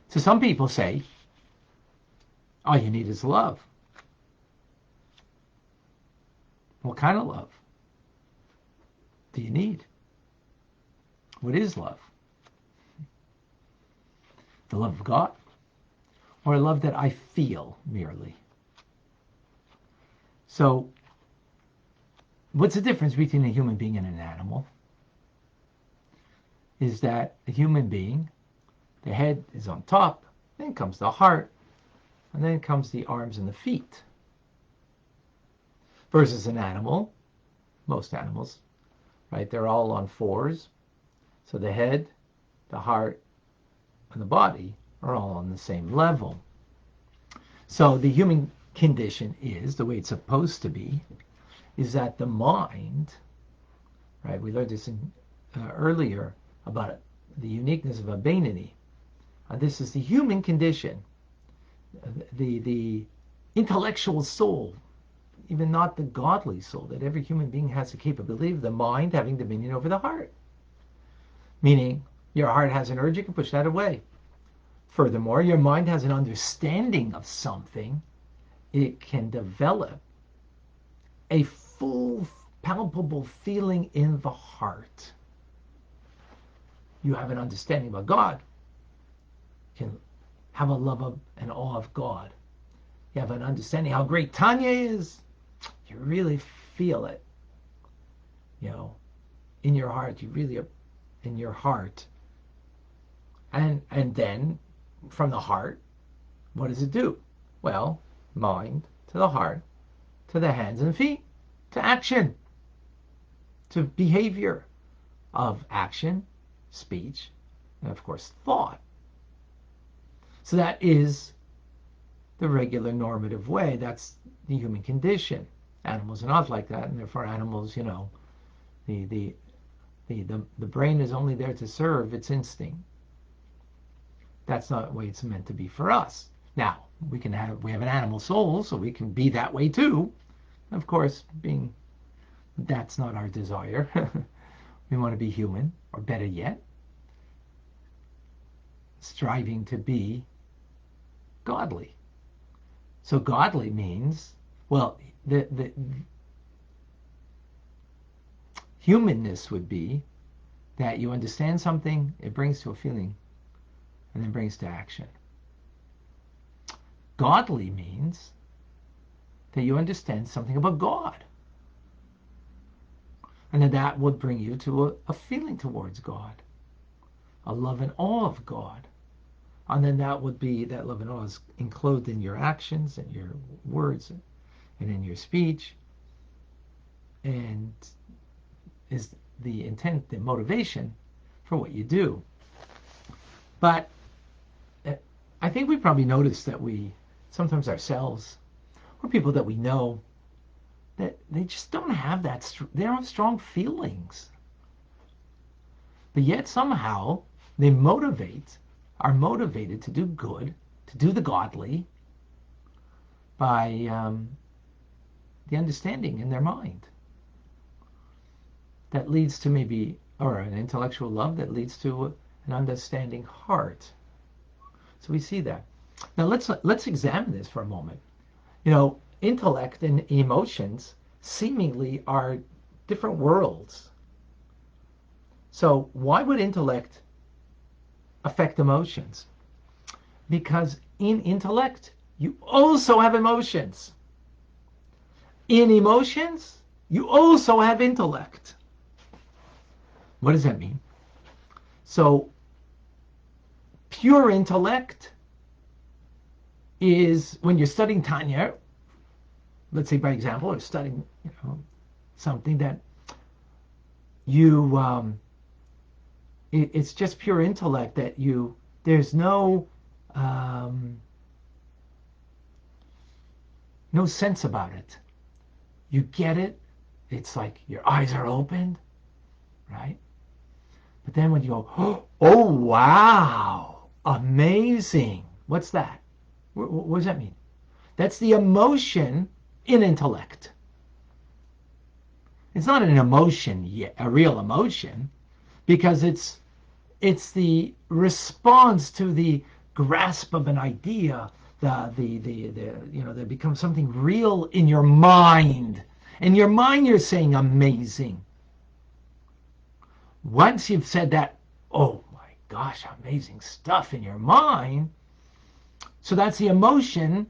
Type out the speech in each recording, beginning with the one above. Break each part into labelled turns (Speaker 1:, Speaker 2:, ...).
Speaker 1: So some people say, all you need is love. What kind of love do you need? What is love? The love of God, or a love that I feel merely? So, what's the difference between a human being and an animal? Is that a human being, the head is on top, then comes the heart, and then comes the arms and the feet. Versus an animal, most animals, right? They're all on fours. So the head, the heart, and the body are all on the same level. So the human condition is, the way it's supposed to be, is that the mind, right? We learned this earlier about the uniqueness of Abeinoni. This is the human condition, the intellectual soul, even not the godly soul, that every human being has the capability of the mind having dominion over the heart. Meaning, your heart has an urge, you can push that away. Furthermore, your mind has an understanding of something, it can develop a full, palpable feeling in the heart. You have an understanding about God, you can have a love of and awe of God. You have an understanding how great Tanya is. You really feel it, in your heart. You really, in your heart. And then, from the heart, what does it do? Well, mind to the heart, to the hands and feet, to action, to behavior of action, speech, and of course, thought. So that is the regular normative way. That's the human condition. Animals are not like that, and therefore animals, the brain is only there to serve its instinct. That's not the way it's meant to be for us. Now, we have an animal soul, so we can be that way too. Of course, that's not our desire. We want to be human, or better yet, striving to be godly. So godly means, well, the humanness would be that you understand something, it brings to a feeling, and then brings to action. Godly means that you understand something about God, and then that would bring you to a feeling towards God, a love and awe of God. And then that would be, that love and awe is enclosed in your actions and your words and in your speech, and is the intent, the motivation for what you do. But I think we probably notice that we sometimes ourselves, or people that we know, that they just don't have that, they don't have strong feelings. But yet somehow they are motivated to do good, to do the godly, by the understanding in their mind that leads to maybe, or an intellectual love that leads to an understanding heart. So we see that. Now let's examine this for a moment. Intellect and emotions seemingly are different worlds. So why would intellect affect emotions? Because in intellect, you also have emotions. In emotions, you also have intellect. What does that mean? So, pure intellect is when you're studying Tanya, let's say by example, or studying something that you, it's just pure intellect that there's no sense about it. You get it. It's like your eyes are opened, right? But then when you go, oh, wow, amazing. What's that? What does that mean? That's the emotion in intellect. It's not an emotion yet, a real emotion, because it's the response to the grasp of an idea, there becomes something real in your mind. In your mind, you're saying amazing. Once you've said that, oh my gosh, amazing stuff in your mind, so that's the emotion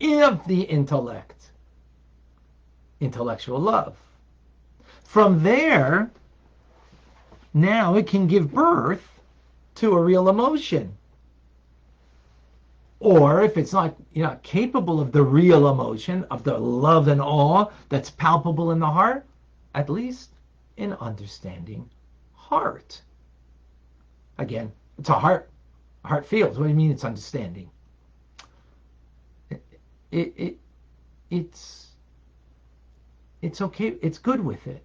Speaker 1: of the intellect, intellectual love. From there, now it can give birth to a real emotion. Or if it's not, you're not capable of the real emotion, of the love and awe that's palpable in the heart, at least an understanding heart. Again, it's a heart. Heart feels. What do you mean it's understanding? It's okay. It's good with it.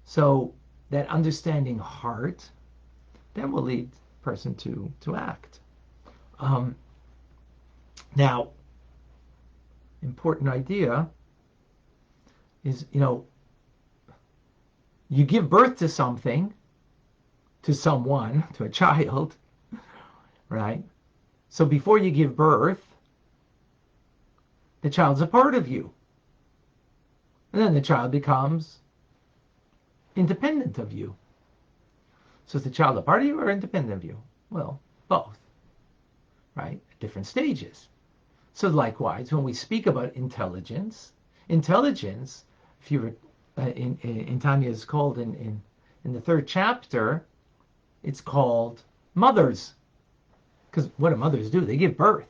Speaker 1: So that understanding heart then will lead the person to act. Now, important idea is, you give birth to something, to someone, to a child, right? So before you give birth, the child's a part of you. And then the child becomes independent of you. So is the child a part of you or independent of you? Well, both, right? At different stages. So likewise, when we speak about intelligence, if you were in Tanya is called in the 3rd chapter, it's called mothers. Because what do mothers do? They give birth.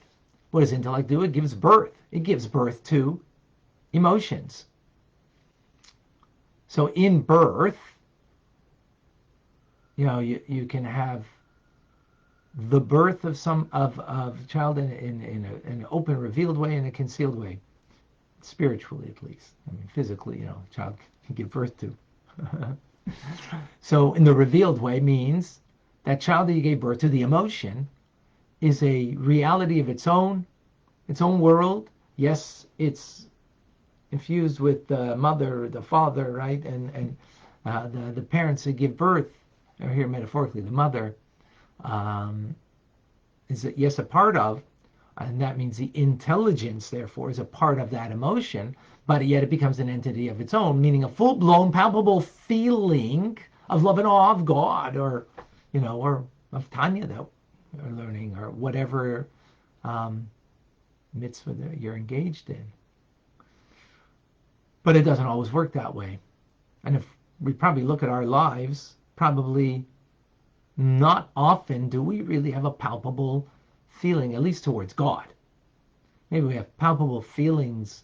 Speaker 1: What does intellect do? It gives birth. It gives birth to emotions. So in birth, you can have the birth of a child in an open, revealed way and a concealed way, spiritually at least. I mean, physically, a child can give birth to. So in the revealed way means that child that you gave birth to, the emotion, is a reality of its own world. Yes, it's infused with the mother, the father, right, and the parents that give birth, or here metaphorically, the mother, is yes a part of, and that means the intelligence, therefore, is a part of that emotion, but yet it becomes an entity of its own, meaning a full-blown, palpable feeling of love and awe of God, or of Tanya that we're learning, or whatever mitzvah that you're engaged in. But it doesn't always work that way. And if we probably look at our lives, probably not often do we really have a palpable feeling, at least towards God. Maybe we have palpable feelings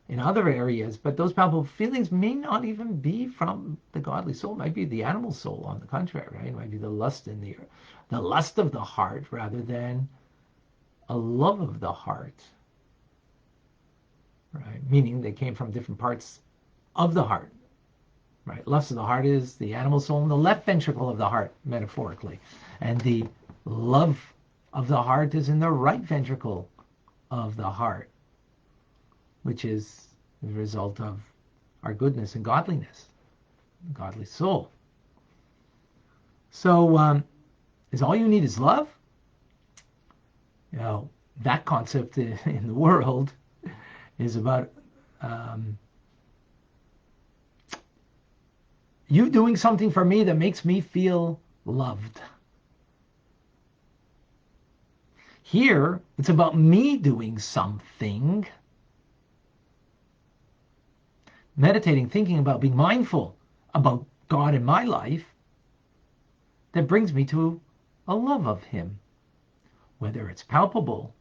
Speaker 1: in other areas, but those palpable feelings may not even be from the godly soul. It might be the animal soul, on the contrary, right? It might be the lust of the heart rather than a love of the heart, right? Meaning they came from different parts of the heart, right? Lust of the heart is the animal soul in the left ventricle of the heart, metaphorically, and the love of the heart is in the right ventricle of the heart, which is the result of our goodness and godliness, the godly soul. So, is all you need is love? That concept in the world is about you doing something for me that makes me feel loved. Here, it's about me doing something, meditating, thinking about, being mindful about God in my life, that brings me to a love of Him. Whether it's palpable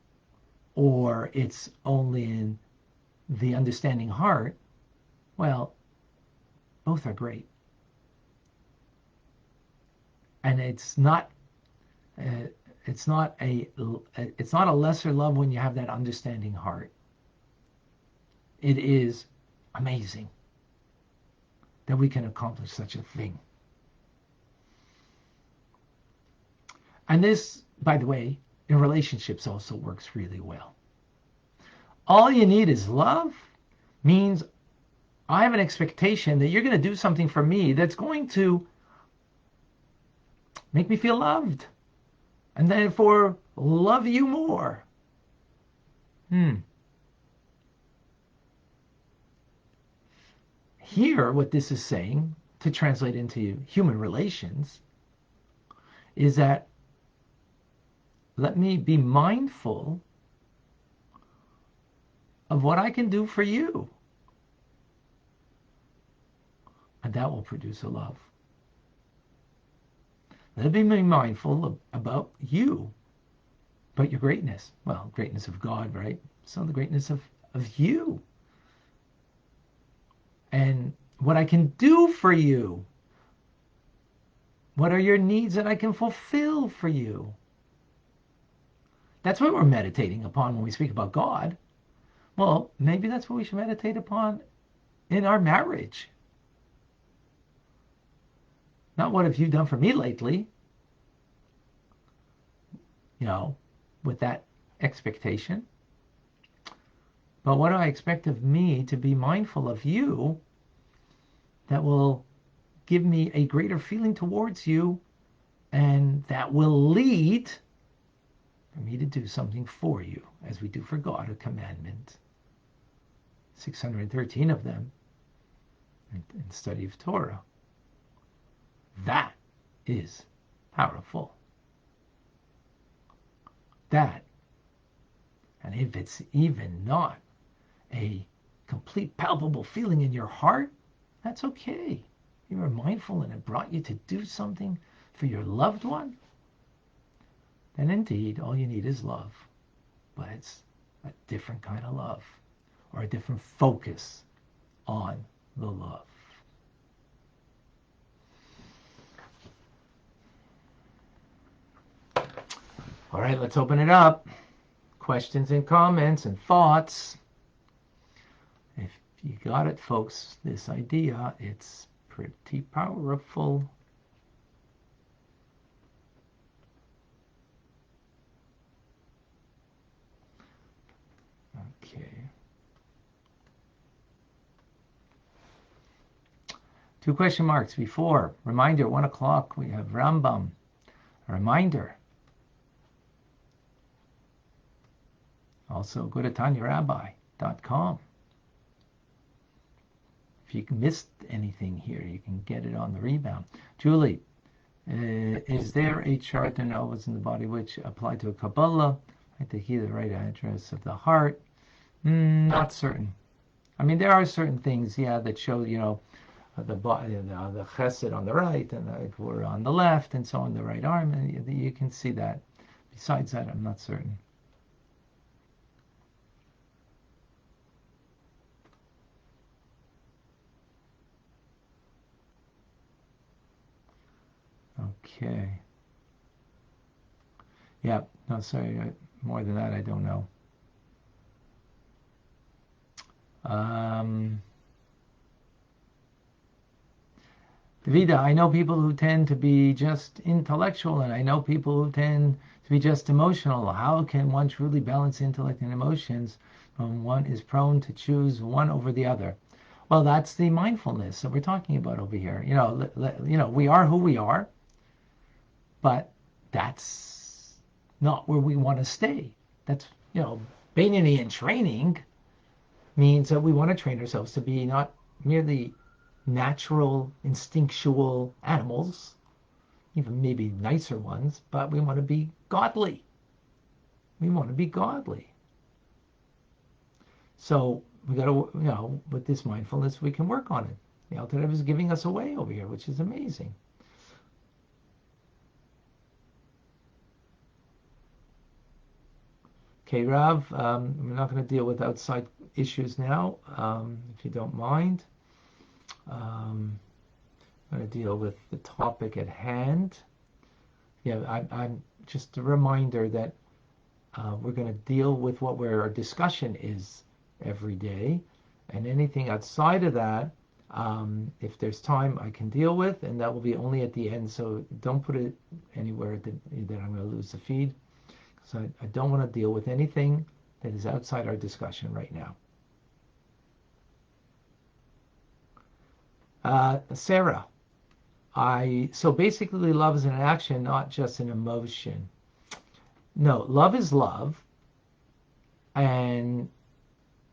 Speaker 1: or it's only in the understanding heart, well, both are great. And it's not a lesser love when you have that understanding heart. It is amazing that we can accomplish such a thing. And this, by the way, in relationships also works really well. All you need is love means I have an expectation that you're going to do something for me that's going to make me feel loved. and therefore love you more. Here, what this is saying, to translate into human relations, is that let me be mindful of what I can do for you. And that will produce a love. Let me be mindful about you, about your greatness. Well, greatness of God, right? So the greatness of you. And what I can do for you. What are your needs that I can fulfill for you? That's what we're meditating upon when we speak about God. Well, maybe that's what we should meditate upon in our marriage. Not what have you done for me lately? With that expectation. But what do I expect of me to be mindful of you that will give me a greater feeling towards you, and that will lead for me to do something for you, as we do for God, a commandment. 613 of them in study of Torah. That is powerful. That, and if it's even not a complete palpable feeling in your heart, that's okay. You were mindful and it brought you to do something for your loved one, then indeed all you need is love. But it's a different kind of love, or a different focus on the love. All right, let's open it up. Questions and comments and thoughts. If you got it, folks, this idea, it's pretty powerful. Okay. 2 question marks before. Reminder, 1 o'clock, we have Rambam. A reminder. Also, go to TanyaRabbi.com. If you missed anything here, you can get it on the rebound. Julie, is there a chart to know what's in the body which apply to a Kabbalah? I think the right address of the heart. Not certain. I mean, there are certain things, that show, the chesed on the right and the gvura on the left, and so on the right arm, and you can see that. Besides that, I'm not certain. Okay. Yeah, no, sorry, more than that, I don't know. Vida, I know people who tend to be just intellectual, and I know people who tend to be just emotional. How can one truly balance intellect and emotions when one is prone to choose one over the other? Well, that's the mindfulness that we're talking about over here. We are who we are, but that's not where we want to stay. That's, Beinoni in training means that we want to train ourselves to be not merely natural, instinctual animals, even maybe nicer ones, but we want to be godly. We want to be godly. So we got to, with this mindfulness, we can work on it. The Alter Rebbe is giving us a way over here, which is amazing. Okay, Rav, we're not going to deal with outside issues now, if you don't mind. I'm going to deal with the topic at hand. I'm just a reminder that we're going to deal with what our discussion is every day, and anything outside of that, if there's time, I can deal with, and that will be only at the end. So don't put it anywhere that I'm going to lose the feed. So I don't want to deal with anything that is outside our discussion right now. Sarah, so basically love is an action, not just an emotion. No, love is love. And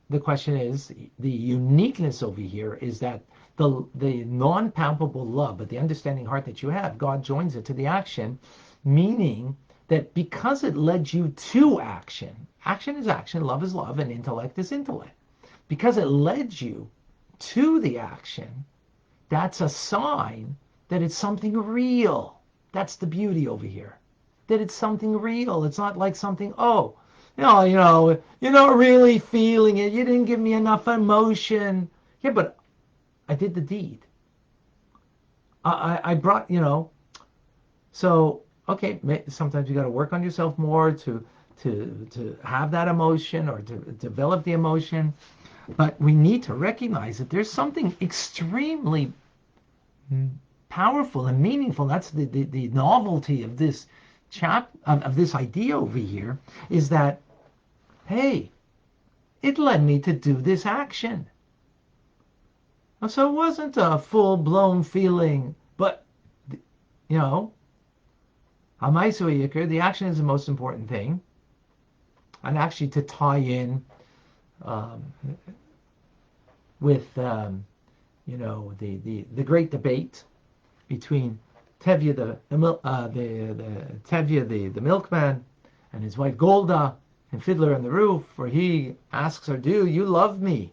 Speaker 1: the question is, the uniqueness over here is that the non-palpable love, but the understanding heart that you have, God joins it to the action, meaning that because it led you to action, action is action, love is love, and intellect is intellect. Because it led you to the action, that's a sign that it's something real. That's the beauty over here. That it's something real. It's not like something, oh, you're not really feeling it. You didn't give me enough emotion. Yeah, but I did the deed. I brought, so, okay, sometimes you got to work on yourself more to have that emotion or to develop the emotion. But we need to recognize that there's something extremely powerful and meaningful. That's the novelty of this of this idea over here, is that, hey, it led me to do this action. So it wasn't a full-blown feeling, but, the action is the most important thing. And actually to tie in with, the great debate between Tevye the milkman and his wife Golda and Fiddler on the Roof, where he asks her, "Do you love me?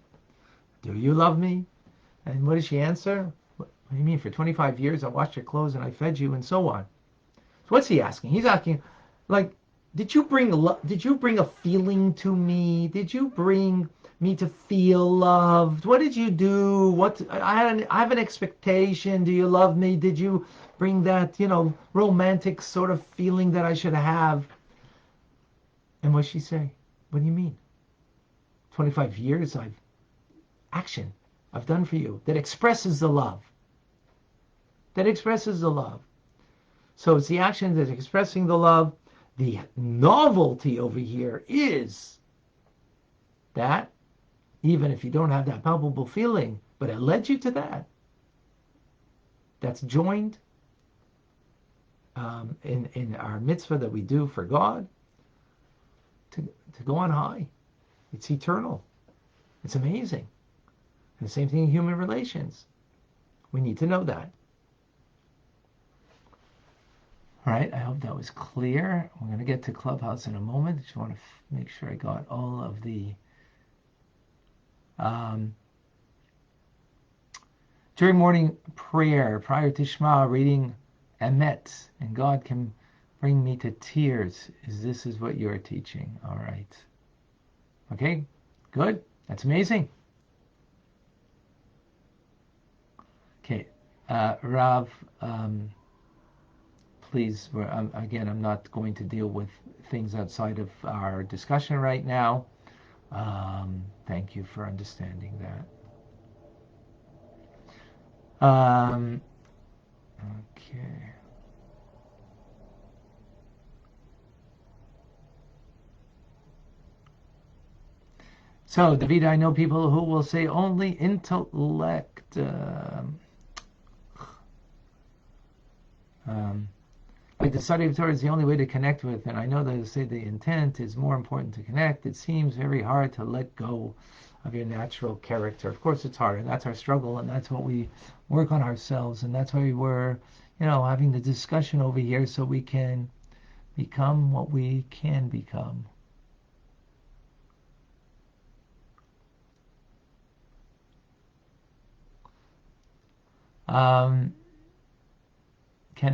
Speaker 1: Do you love me?" And what does she answer? What do you mean? For 25 years I washed your clothes and I fed you and so on. So what's he asking? He's asking, like, did you bring a feeling to me? Did you bring me to feel loved? What did you do? I have an expectation. Do you love me? Did you bring that, romantic sort of feeling that I should have? And what'd she say? What do you mean? 25 years I've done for you that expresses the love. That expresses the love. So it's the action that's expressing the love. The novelty over here is that even if you don't have that palpable feeling, but it led you to that, that's joined in our mitzvah that we do for God to go on high. It's eternal. It's amazing. And the same thing in human relations. We need to know that. All right, I hope that was clear. We're going to get to Clubhouse in a moment. Just want to make sure I got all of the... during morning prayer, prior to Shema, reading Emet, and God can bring me to tears. This is what you're teaching. All right. Okay, good. That's amazing. Okay, Rav... please, again, I'm not going to deal with things outside of our discussion right now. Thank you for understanding that. Okay. So, David, I know people who will say only intellect. Like the study of Torah is the only way to connect with, and I know that they say the intent is more important to connect. It seems very hard to let go of your natural character. Of course it's hard, and that's our struggle, and that's what we work on ourselves, and that's why we're, having the discussion over here so we can become what we can become. Can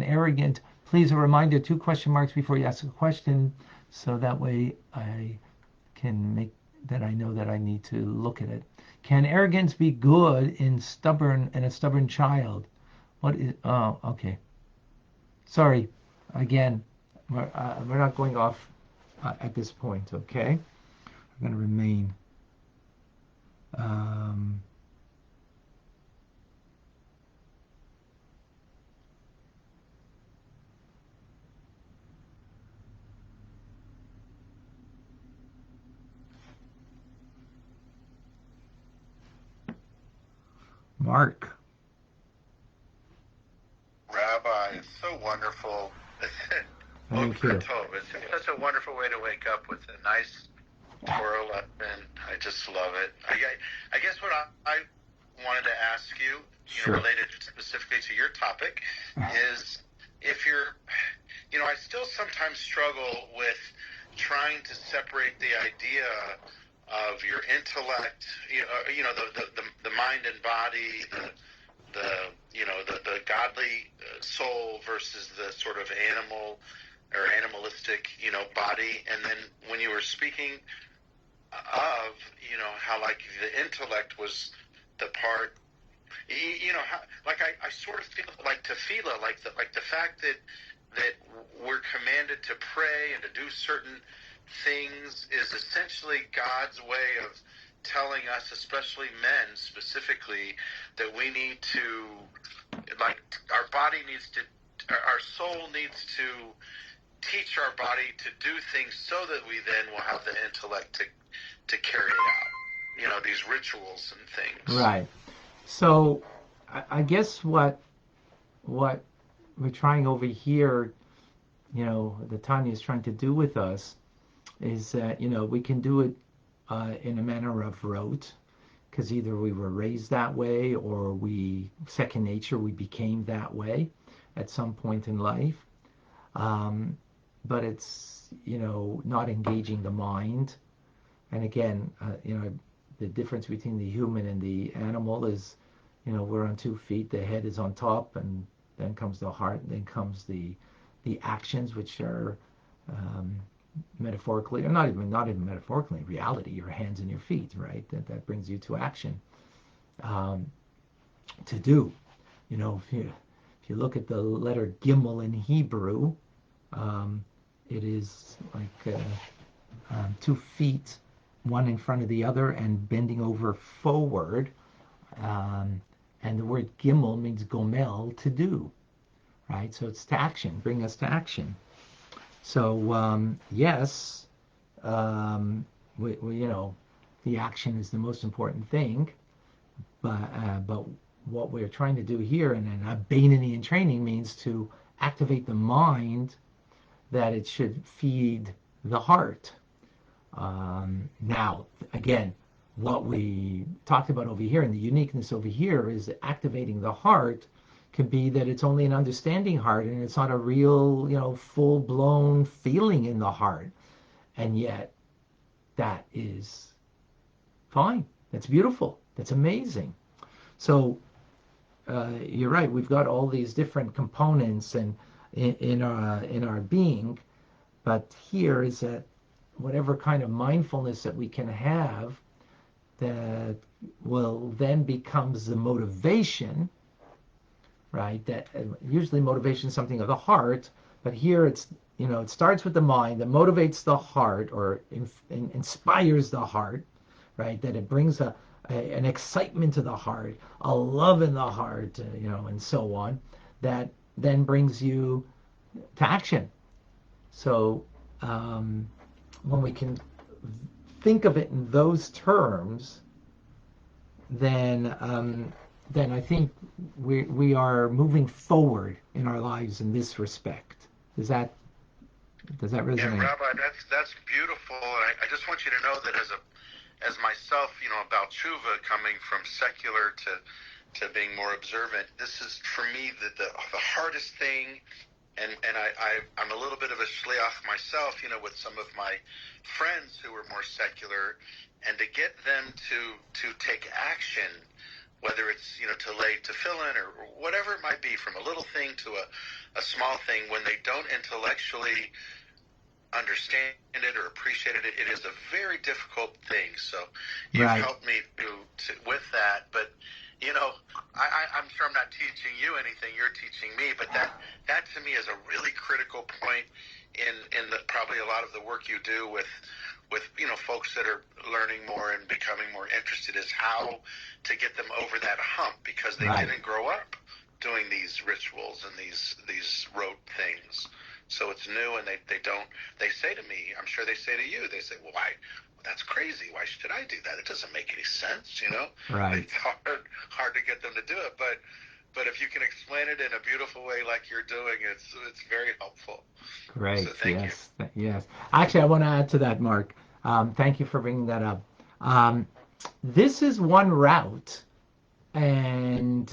Speaker 1: arrogant... Please, a reminder, 2 question marks before you ask a question, so that way I can make that I know that I need to look at it. Can arrogance be good in a stubborn child? What is... Oh, okay. Sorry. Again, we're not going off at this point, okay? We're going to remain. Mark.
Speaker 2: Rabbi, it's so wonderful.
Speaker 1: Thank you.
Speaker 2: It's such a wonderful way to wake up with a nice Torah lesson. I just love it. I guess what I wanted to ask you,
Speaker 1: Sure.
Speaker 2: Related specifically to your topic, is if you're, I still sometimes struggle with trying to separate the idea of your intellect, the mind and body, the godly soul versus the sort of animal or animalistic, body. And then when you were speaking of, how like the intellect was the part, how, like I sort of feel like tefillah, like the fact that we're commanded to pray and to do certain things is essentially God's way of telling us, especially men specifically, that we need to, like, our body needs to, our soul needs to teach our body to do things so that we then will have the intellect to carry it out. These rituals and things.
Speaker 1: Right. So I guess what we're trying over here, the Tanya is trying to do with us is that, we can do it in a manner of rote, because either we were raised that way or second nature, we became that way at some point in life. But it's, not engaging the mind. And again, the difference between the human and the animal is, we're on 2 feet, the head is on top, and then comes the heart, and then comes the actions, which are metaphorically, or not even metaphorically, reality, your hands and your feet, right? That brings you to action, to do. If you look at the letter Gimel in Hebrew, it is like 2 feet, one in front of the other, and bending over forward. And the word Gimel means Gomel, to do, right? So it's to action, bring us to action. So yes, the action is the most important thing, but what we're trying to do here, and then Abeinani in training means to activate the mind, that it should feed the heart. Now, again, what we talked about over here, and the uniqueness over here, is that activating the heart could be that it's only an understanding heart, and it's not a real, full-blown feeling in the heart. And yet, that is fine. That's beautiful. That's amazing. So, you're right. We've got all these different components and in our being, but here is that whatever kind of mindfulness that we can have, that will then becomes the motivation, right? That usually motivation is something of the heart, but here it's, it starts with the mind, that motivates the heart, or inspires the heart, right? That it brings an excitement to the heart, a love in the heart, and so on, that then brings you to action. So when we can think of it in those terms, then I think we are moving forward in our lives in this respect. Does that resonate?
Speaker 2: Yeah, Rabbi, that's beautiful. I just want you to know that as myself, about tshuva, coming from secular to being more observant, this is for me the hardest thing. And I'm a little bit of a shliach myself, with some of my friends who are more secular, and to get them to take action, whether it's, to lay tefillin or whatever it might be, from a little thing to a small thing, when they don't intellectually understand it or appreciate it, it is a very difficult thing. So you've
Speaker 1: Right.
Speaker 2: helped me to with that, but I'm sure I'm not teaching you anything. You're teaching me, but that to me is a really critical point in probably a lot of the work you do with folks that are learning more and becoming more interested, is how to get them over that hump, because they
Speaker 1: Right.
Speaker 2: didn't grow up doing these rituals and these rote things. So it's new, and they say to me, I'm sure they say to you, they say, well, why? That's crazy. Why should I do that? It doesn't make any sense,
Speaker 1: Right.
Speaker 2: It's hard to get them to do it. But but if you can explain it in a beautiful way like you're doing, it's very helpful. So
Speaker 1: Great.
Speaker 2: thank you.
Speaker 1: Yes. Yes. Actually, I want to add to that, Mark. Thank you for bringing that up. This is one route, and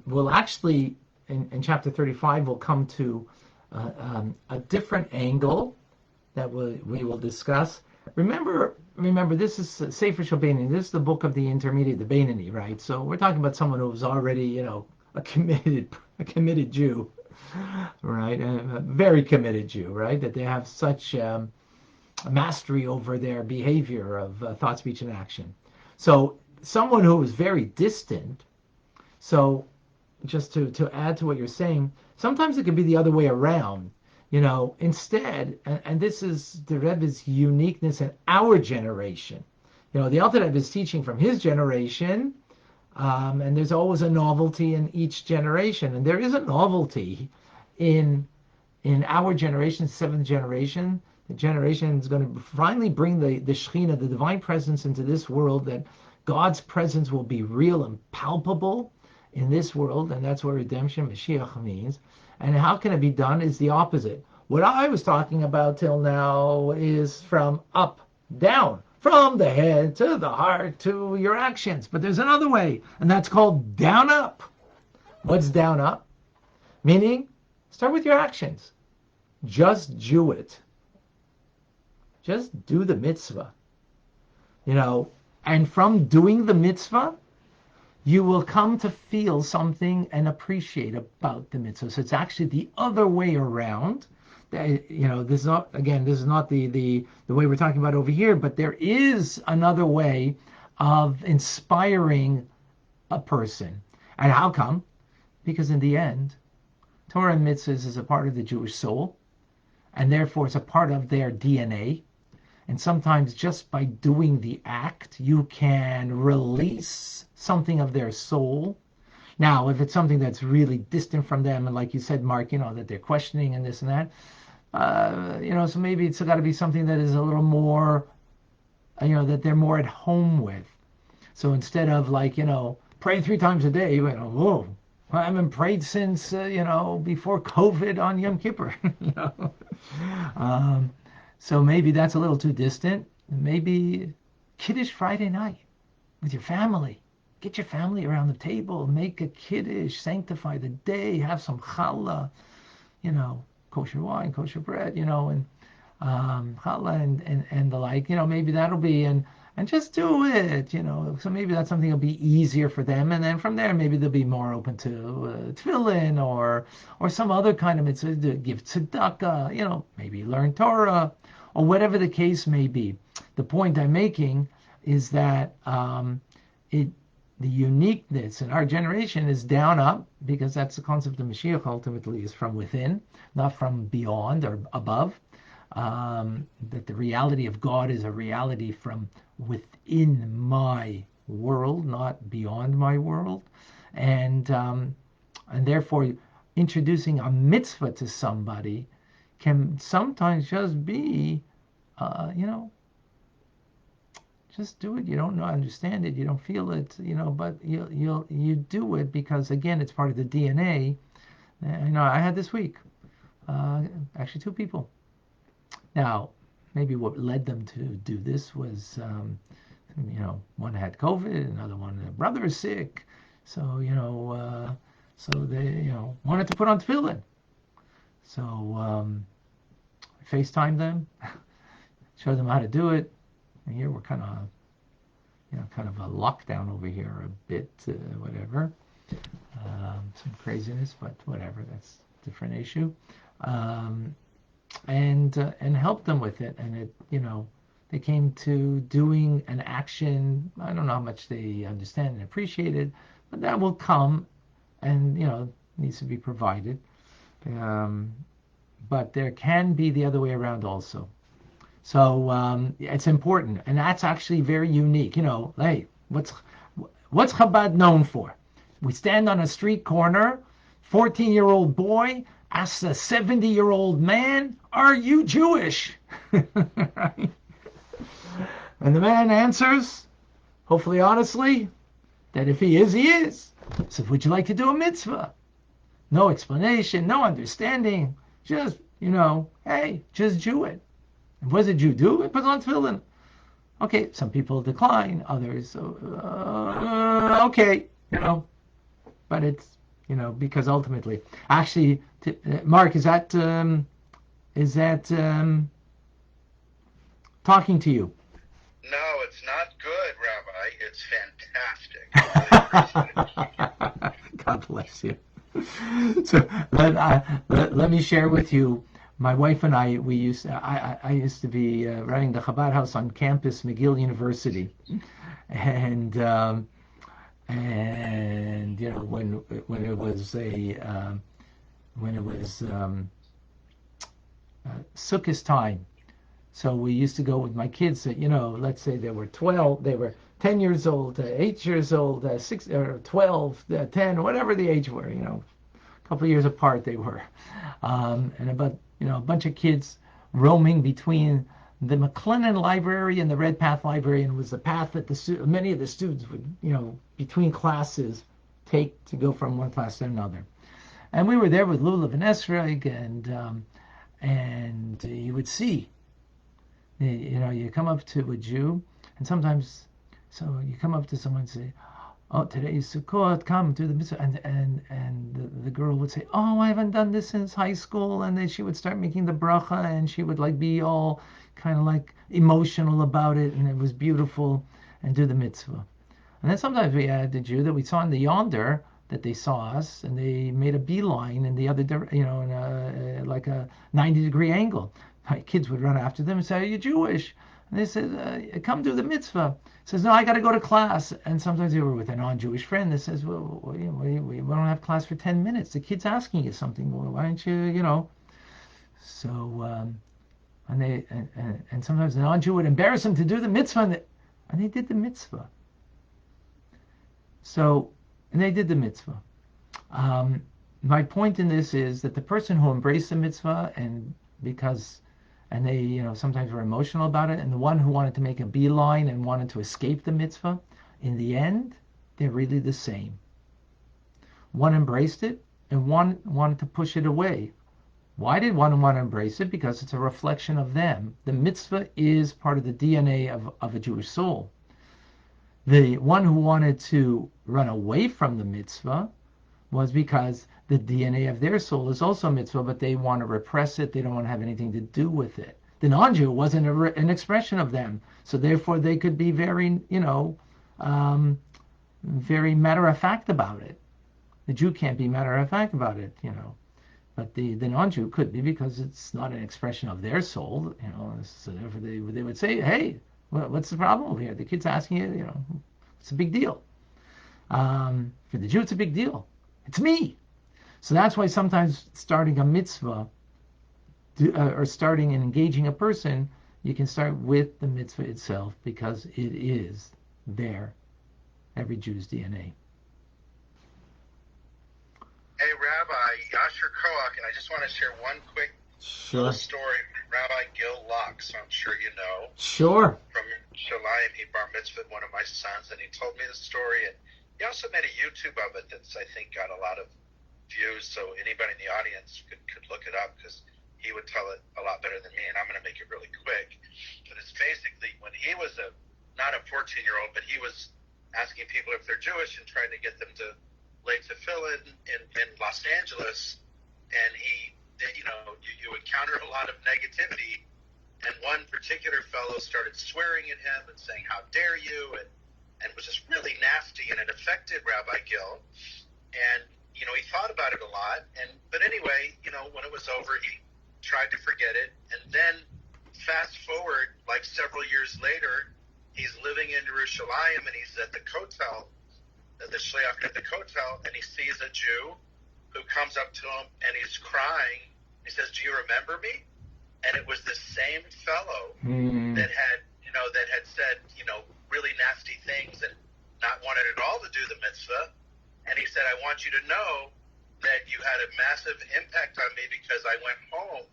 Speaker 1: we'll actually, in chapter 35, we'll come to a different angle that we will discuss. Remember, this is Sefer Shalbani. This is the book of the intermediate, the Beinoni, right? So we're talking about someone who's already, a committed Jew, right? A very committed Jew, right? That they have such mastery over their behavior of thought, speech, and action. So someone who is very distant. So just to add to what you're saying, sometimes it can be the other way around. Instead, and this is the Rebbe's uniqueness in our generation. The Alter Rebbe is teaching from his generation, and there's always a novelty in each generation, and there is a novelty in our generation, seventh generation. The generation is going to finally bring the Shekhinah, the divine presence, into this world. That God's presence will be real and palpable in this world, and that's what redemption, Mashiach, means. And how can it be done is the opposite. What I was talking about till now is from up, down, from the head to the heart to your actions. But there's another way, and that's called down up. What's down up? Meaning, start with your actions. Just do it. Just do the mitzvah. And from doing the mitzvah, you will come to feel something and appreciate about the mitzvah. So it's actually the other way around. This is not the way we're talking about over here, but there is another way of inspiring a person. And how come? Because in the end, Torah and mitzvahs is a part of the Jewish soul, and therefore it's a part of their DNA. And sometimes just by doing the act, you can release something of their soul. Now, if it's something that's really distant from them, and like you said, Mark, that they're questioning and this and that, so maybe it's got to be something that is a little more, that they're more at home with. So instead of pray 3 times a day, whoa, I haven't prayed since, before COVID on Yom Kippur, So maybe that's a little too distant. Maybe Kiddush Friday night with your family. Get your family around the table, make a Kiddush, sanctify the day, have some challah, kosher wine, kosher bread, and challah and the like. Maybe that'll be, and just do it, So maybe that's something that'll be easier for them. And then from there, maybe they'll be more open to tefillin or some other kind of mitzvah, give tzedakah, maybe learn Torah, or whatever the case may be. The point I'm making is that the uniqueness in our generation is down up, because that's the concept of Mashiach ultimately, is from within, not from beyond or above. That the reality of God is a reality from within my world, not beyond my world. And therefore, introducing a mitzvah to somebody can sometimes just be, just do it. You don't understand it, you don't feel it, but you do it because, again, it's part of the DNA. I had this week, actually 2 people. Now, maybe what led them to do this was, one had COVID, another one, their brother is sick, so so they wanted to put on tefillin. So I FaceTimed them, showed them how to do it. And here we're kind of a lockdown over here a bit, whatever. Some craziness, but whatever, that's a different issue. And help them with it. And it, they came to doing an action. I don't know how much they understand and appreciate it, but that will come, and needs to be provided. But there can be the other way around also. So it's important, and that's actually very unique. Hey, what's Chabad known for? We stand on a street corner, 14-year-old boy asks a 70-year-old man, "Are you Jewish?" Right? And the man answers, hopefully honestly, that if he is, he is. So would you like to do a mitzvah? No explanation, no understanding. Just, hey, just do it. And what does a Jew do? It puts on tefillin. Okay, some people decline, others, okay, but it's, because ultimately, actually, Mark, is that talking to you?
Speaker 2: No, it's not good, Rabbi. It's fantastic. I really appreciate it.
Speaker 1: God bless you. So let me share with you. My wife and I used to be running the Chabad house on campus, McGill University, and when it was Sukkot time. So we used to go with my kids. Let's say they were 12, they were 10 years old, 8 years old, 6 or 12, 10, whatever the age were. A couple of years apart they were, and about a bunch of kids roaming between the McLennan Library and the Red Path Library, and it was the path that many of the students would between classes take to go from one class to another. And we were there with Lulav and Esrog, and you would see, you come up to a Jew, and sometimes, so you come up to someone and say, "Oh, today is Sukkot, come do the mitzvah," and the girl would say, "Oh, I haven't done this since high school," and then she would start making the bracha, and she would be all kind of emotional about it, and it was beautiful, and do the mitzvah. And then sometimes we had the Jew that we saw in the yonder, that they saw us, and they made a beeline in the other, in a 90-degree angle. My kids would run after them and say, "Are you Jewish?" And they said, "Come do the mitzvah." He says, "No, I got to go to class." And sometimes they were with a non-Jewish friend that says, "Well, we don't have class for 10 minutes. The kid's asking you something. Well, why don't you, So, and sometimes the non-Jew would embarrass them to do the mitzvah, and they did the mitzvah. So, and they did the mitzvah. My point in this is that the person who embraced the mitzvah, and they, sometimes were emotional about it, and the one who wanted to make a beeline and wanted to escape the mitzvah, in the end, they're really the same. One embraced it, and one wanted to push it away. Why did one want to embrace it? Because it's a reflection of them. The mitzvah is part of the DNA of a Jewish soul. The one who wanted to run away from the mitzvah was because the DNA of their soul is also mitzvah, but they want to repress it. They don't want to have anything to do with it. The non-Jew wasn't an expression of them, so therefore they could be very, very matter-of-fact about it. The Jew can't be matter-of-fact about it, but the non-Jew could be, because it's not an expression of their soul, So therefore they would say, "Hey, what's the problem here? The kid's asking you, it's a big deal." For the Jew, it's a big deal. It's me. So that's why sometimes starting a mitzvah, or starting and engaging a person, you can start with the mitzvah itself, because it is there, every Jew's DNA.
Speaker 2: Hey, Rabbi, Yasher Koach, and I just want to share one quick little story from Rabbi Gil Locke, so I'm sure you know.
Speaker 1: Sure.
Speaker 2: From Shalayim, he bar mitzvahed one of my sons, and he told me the story, and he also made a YouTube of it that's, I think, got a lot of views, so anybody in the audience could look it up, because he would tell it a lot better than me, and I'm going to make it really quick. But it's basically when he was not a 14-year-old, but he was asking people if they're Jewish and trying to get them to lay tefillin in Los Angeles, and you encounter a lot of negativity, and one particular fellow started swearing at him and saying, "How dare you," and was just really nasty, and it affected Rabbi Gil, and he thought about it a lot, but anyway, when it was over, he tried to forget it, and then fast forward several years later, he's living in Jerusalem, and he's at the kotel, the shliach at the kotel, and he sees a Jew who comes up to him, and he's crying. He says, "Do you remember me?" And it was the same fellow that had said, really nasty things and not wanted at all to do the mitzvah. And he said, "I want you to know that you had a massive impact on me, because I went home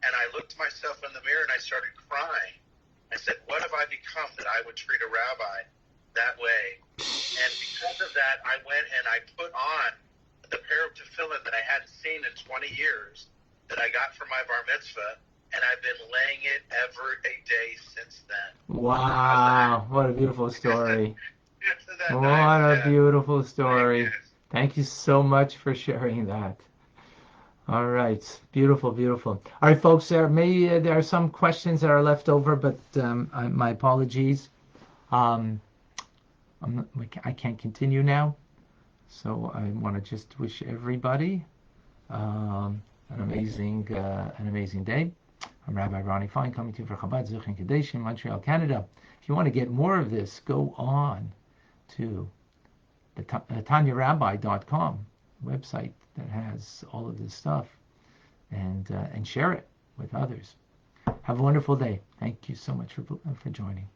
Speaker 2: and I looked myself in the mirror and I started crying. I said, what have I become that I would treat a rabbi that way?" And because of that, I went and I put on the pair of tefillin that I hadn't seen in 20 years that I got for my bar mitzvah, and I've been laying it every day since then.
Speaker 1: Wow, what a beautiful story.
Speaker 2: Isn't that
Speaker 1: What
Speaker 2: nice?
Speaker 1: a beautiful
Speaker 2: Thank you.
Speaker 1: story. Thank you so much for sharing that. All right, beautiful, beautiful. All right, folks, there are some questions that are left over, but my apologies. Um, I can't continue now, so I want to just wish everybody an amazing day. I'm Rabbi Ronnie Fine, coming to you for Chabad Zuch and Kadesh in Montreal, Canada. If you want to get more of this, go on to the TanyaRabbi.com website that has all of this stuff, and share it with others. Have a wonderful day. Thank you so much for joining.